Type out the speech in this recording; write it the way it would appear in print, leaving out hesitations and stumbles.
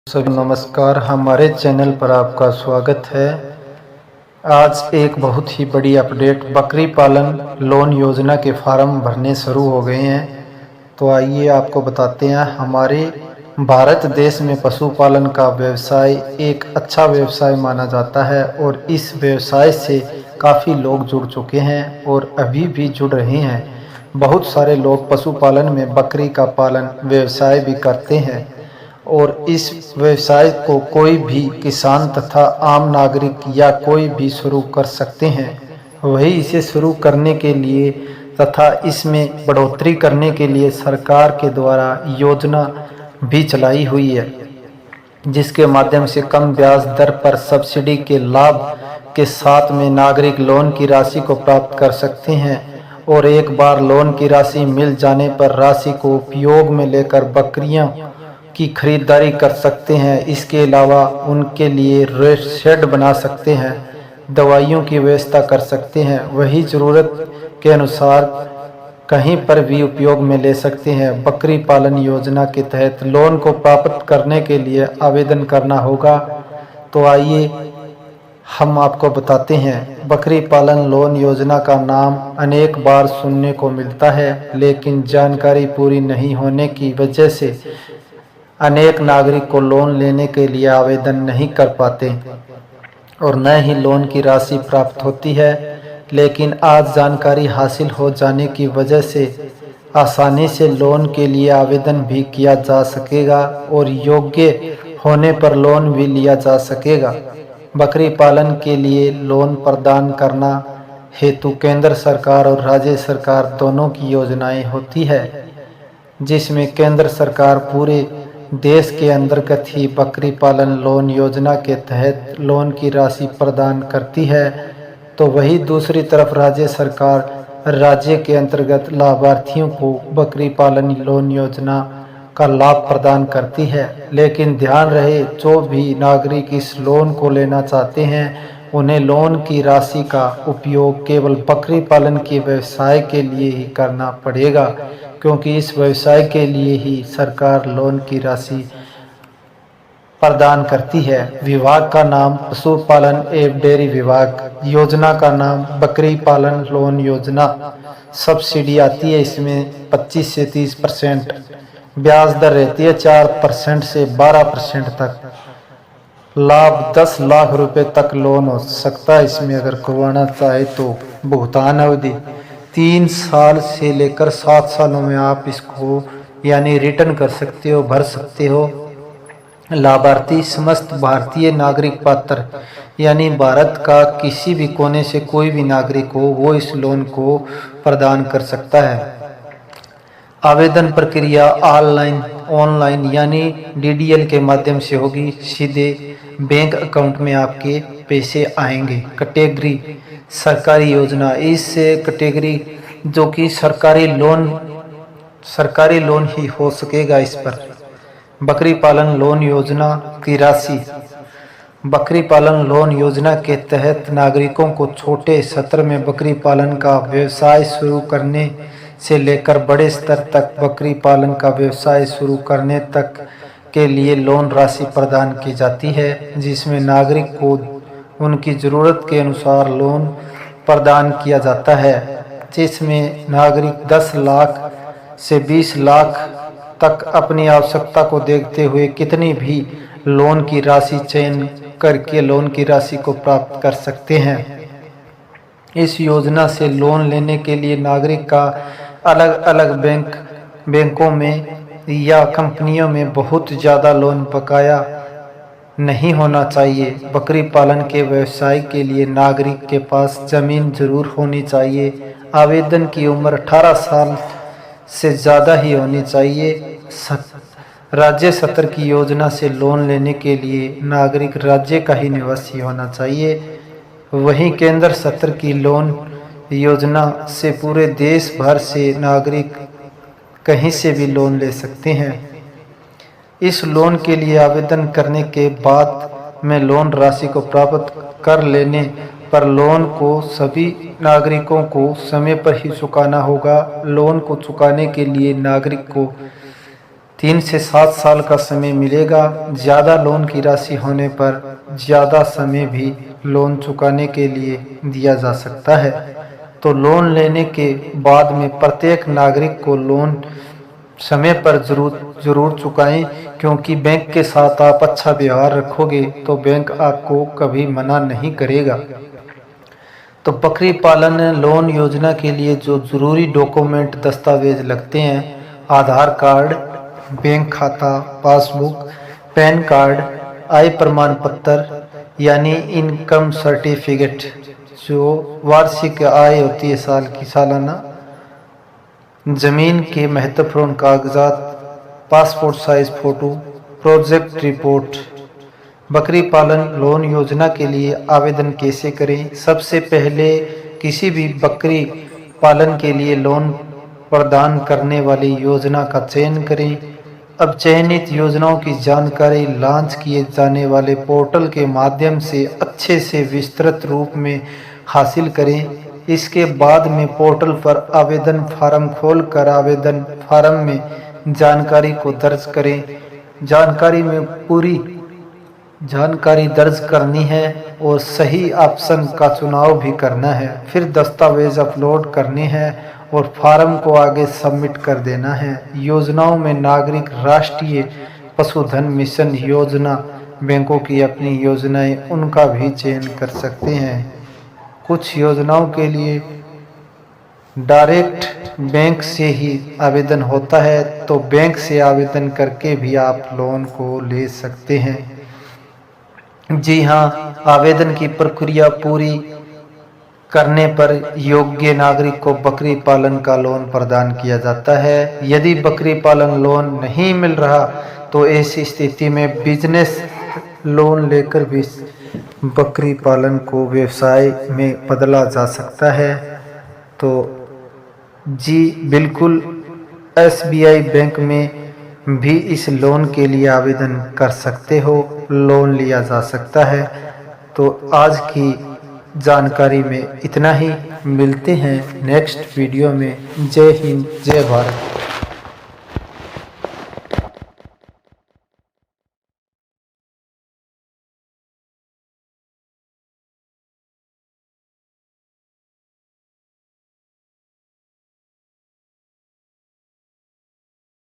सभी नमस्कार। हमारे चैनल पर आपका स्वागत है। आज एक बहुत ही बड़ी अपडेट, बकरी पालन लोन योजना के फॉर्म भरने शुरू हो गए हैं। तो आइए आपको बताते हैं। हमारे भारत देश में पशुपालन का व्यवसाय एक अच्छा व्यवसाय माना जाता है और इस व्यवसाय से काफ़ी लोग जुड़ चुके हैं और अभी भी जुड़ रहे हैं। बहुत सारे लोग पशुपालन में बकरी का पालन व्यवसाय भी करते हैं और इस व्यवसाय को कोई भी किसान तथा आम नागरिक या कोई भी शुरू कर सकते हैं। वही इसे शुरू करने के लिए तथा इसमें बढ़ोतरी करने के लिए सरकार के द्वारा योजना भी चलाई हुई है, जिसके माध्यम से कम ब्याज दर पर सब्सिडी के लाभ के साथ में नागरिक लोन की राशि को प्राप्त कर सकते हैं और एक बार लोन की राशि मिल जाने पर राशि को उपयोग में लेकर बकरियां की खरीदारी कर सकते हैं। इसके अलावा उनके लिए शेड बना सकते हैं, दवाइयों की व्यवस्था कर सकते हैं। वही ज़रूरत के अनुसार कहीं पर भी उपयोग में ले सकते हैं। बकरी पालन योजना के तहत लोन को प्राप्त करने के लिए आवेदन करना होगा। तो आइए हम आपको बताते हैं। बकरी पालन लोन योजना का नाम अनेक बार सुनने को मिलता है, लेकिन जानकारी पूरी नहीं होने की वजह से अनेक नागरिक को लोन लेने के लिए आवेदन नहीं कर पाते और न ही लोन की राशि प्राप्त होती है। लेकिन आज जानकारी हासिल हो जाने की वजह से आसानी से लोन के लिए आवेदन भी किया जा सकेगा और योग्य होने पर लोन भी लिया जा सकेगा। बकरी पालन के लिए लोन प्रदान करना हेतु केंद्र सरकार और राज्य सरकार दोनों की योजनाएं होती है, जिसमें केंद्र सरकार पूरे देश के अंतर्गत ही बकरी पालन लोन योजना के तहत लोन की राशि प्रदान करती है। तो वही दूसरी तरफ राज्य सरकार राज्य के अंतर्गत लाभार्थियों को बकरी पालन लोन योजना का लाभ प्रदान करती है। लेकिन ध्यान रहे, जो भी नागरिक इस लोन को लेना चाहते हैं उन्हें लोन की राशि का उपयोग केवल बकरी पालन के व्यवसाय के लिए ही करना पड़ेगा, क्योंकि इस व्यवसाय के लिए ही सरकार लोन की राशि प्रदान करती है। विभाग का नाम पशुपालन एवं डेयरी विभाग, योजना का नाम बकरी पालन लोन योजना। सब्सिडी आती है इसमें 25 से 30%, ब्याज दर रहती है 4% से 12% तक। लाभ 10 लाख रुपए तक लोन हो सकता है इसमें अगर करवाना चाहे तो। भुगतान अवधि 3 साल से लेकर 7 सालों में आप इसको यानी रिटर्न कर सकते हो, भर सकते हो। लाभार्थी समस्त भारतीय नागरिक पात्र यानी भारत का किसी भी कोने से कोई भी नागरिक हो वो इस लोन को प्रदान कर सकता है। आवेदन प्रक्रिया ऑनलाइन यानी डीडीएल के माध्यम से होगी। सीधे बैंक अकाउंट में आपके पैसे आएंगे। कैटेगरी सरकारी योजना, इस कैटेगरी जो कि सरकारी लोन ही हो सकेगा इस पर। बकरी पालन लोन योजना की राशि, बकरी पालन लोन योजना के तहत नागरिकों को छोटे स्तर में बकरी पालन का व्यवसाय शुरू करने से लेकर बड़े स्तर तक बकरी पालन का व्यवसाय शुरू करने तक के लिए लोन राशि प्रदान की जाती है, जिसमें नागरिक को उनकी ज़रूरत के अनुसार लोन प्रदान किया जाता है। जिसमें नागरिक 10 लाख से 20 लाख तक अपनी आवश्यकता को देखते हुए कितनी भी लोन की राशि चयन करके लोन की राशि को प्राप्त कर सकते हैं। इस योजना से लोन लेने के लिए नागरिक का अलग अलग बैंकों में या कंपनियों में बहुत ज़्यादा लोन बकाया नहीं होना चाहिए। बकरी पालन के व्यवसाय के लिए नागरिक के पास ज़मीन जरूर होनी चाहिए। आवेदन की उम्र 18 साल से ज़्यादा ही होनी चाहिए। राज्य स्तर की योजना से लोन लेने के लिए नागरिक राज्य का ही निवासी होना चाहिए। वहीं केंद्र स्तर की लोन योजना से पूरे देश भर से नागरिक कहीं से भी लोन ले सकते हैं। इस लोन के लिए आवेदन करने के बाद में लोन राशि को प्राप्त कर लेने पर लोन को सभी नागरिकों को समय पर ही चुकाना होगा। लोन को चुकाने के लिए नागरिक को 3 से 7 साल का समय मिलेगा। ज़्यादा लोन की राशि होने पर ज़्यादा समय भी लोन चुकाने के लिए दिया जा सकता है। तो लोन लेने के बाद में प्रत्येक नागरिक को लोन समय पर जरूर चुकाएं, क्योंकि बैंक के साथ आप अच्छा व्यवहार रखोगे तो बैंक आपको कभी मना नहीं करेगा। तो बकरी पालन लोन योजना के लिए जो ज़रूरी डॉक्यूमेंट दस्तावेज लगते हैं, आधार कार्ड, बैंक खाता, पासबुक, पैन कार्ड, आय प्रमाण पत्र यानी इनकम सर्टिफिकेट, जो वार्षिक आय होती है साल की सालाना, जमीन के महत्वपूर्ण कागजात, passport size photo, project report. बकरी पालन लोन योजना के लिए आवेदन कैसे करें? सबसे पहले किसी भी बकरी पालन के लिए लोन प्रदान करने वाली योजना का चयन करें। अब चयनित योजनाओं की जानकारी लॉन्च किए जाने वाले पोर्टल के माध्यम से अच्छे से विस्तृत रूप में हासिल करें। इसके बाद में पोर्टल पर आवेदन फार्म खोलकर आवेदन फार्म में जानकारी को दर्ज करें। जानकारी में पूरी जानकारी दर्ज करनी है और सही ऑप्शन का चुनाव भी करना है। फिर दस्तावेज अपलोड करने हैं और फार्म को आगे सबमिट कर देना है। योजनाओं में नागरिक राष्ट्रीय पशुधन मिशन योजना, बैंकों की अपनी योजनाएं, उनका भी चयन कर सकते हैं। कुछ योजनाओं के लिए डायरेक्ट बैंक से ही आवेदन होता है, तो बैंक से आवेदन करके भी आप लोन को ले सकते हैं। जी हाँ, आवेदन की प्रक्रिया पूरी करने पर योग्य नागरिक को बकरी पालन का लोन प्रदान किया जाता है। यदि बकरी पालन लोन नहीं मिल रहा तो ऐसी स्थिति में बिजनेस लोन लेकर भी बकरी पालन को व्यवसाय में बदला जा सकता है। तो जी बिल्कुल, SBI बैंक में भी इस लोन के लिए आवेदन कर सकते हो, लोन लिया जा सकता है। तो आज की जानकारी में इतना ही। मिलते हैं नेक्स्ट वीडियो में। जय हिंद, जय भारत।